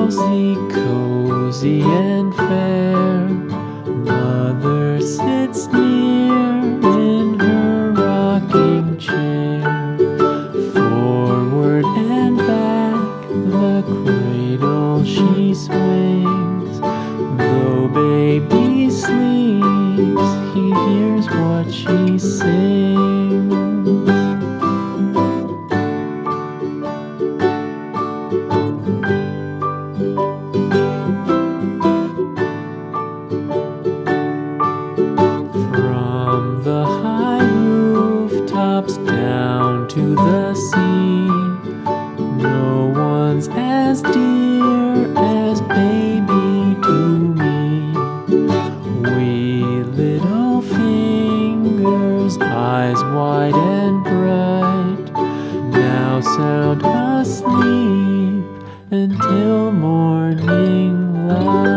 drowsy, cozy and fair. Mother sits near in her rocking chair. Forward and back the cradle she swings. Though baby sleeps, he hears what she sings. From the high rooftops down to the sea, no one's as dear as baby to me. Wee little fingers, eyes wide and bright, now sound asleep until morning light.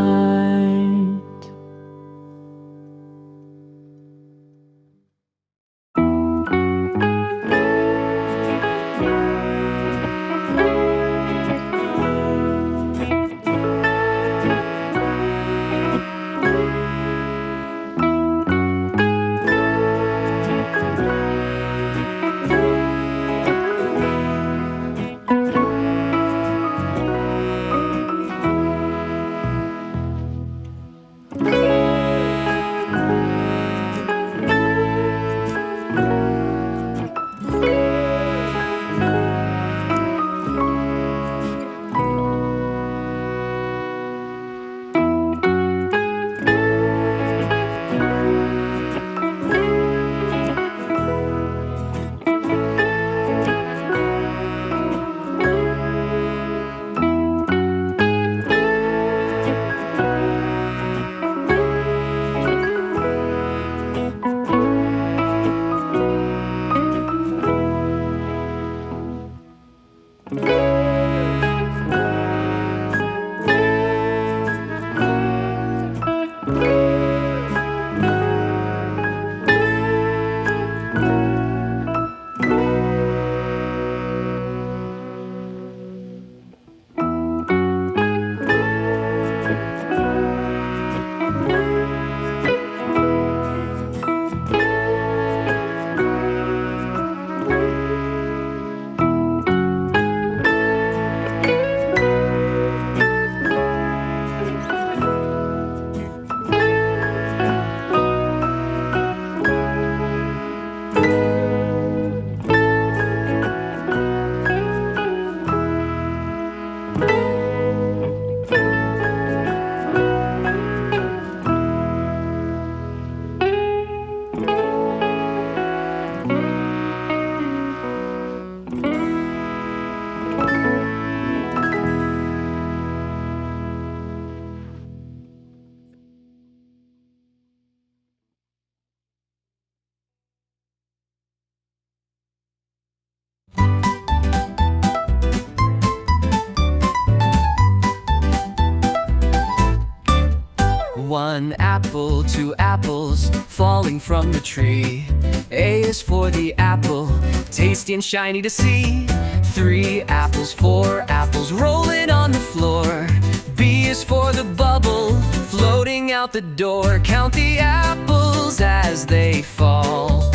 One apple, two apples falling from the tree. A is for the apple, tasty and shiny to see. 3 apples, 4 apples rolling on the floor. B is for the bubble floating out the door. Count the apples as they fall.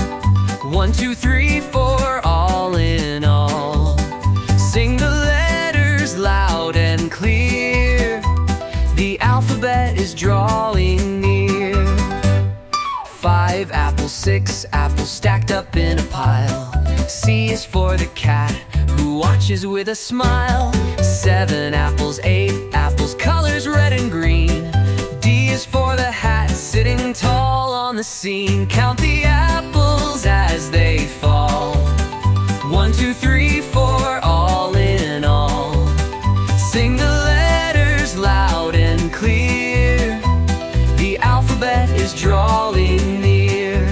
1, 2, 3, 4, all in all. Sing the letters loud and clear. The alphabet is drawing near. 5 apples, 6 apples stacked up in a pile. C is for the cat who watches with a smile. 7 apples, 8 apples, colors red and green. D is for the hat sitting tall on the scene. Count the apples as they fall. 1, 2, 3, 4, all in all. Sing the letters loud and clear. The alphabet is drawing near.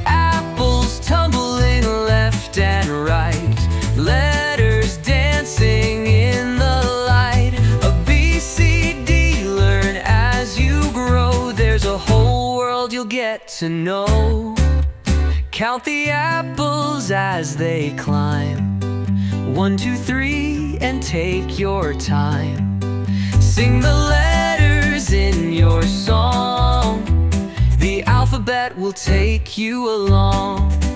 Apples tumbling left and right. Letters dancing in the light. A B, C, D, learn as you grow. There's a whole world you'll get to know. Count the apples as they climb. 1, 2, 3, and take your time. Sing the letters in your song. The alphabet will take you along.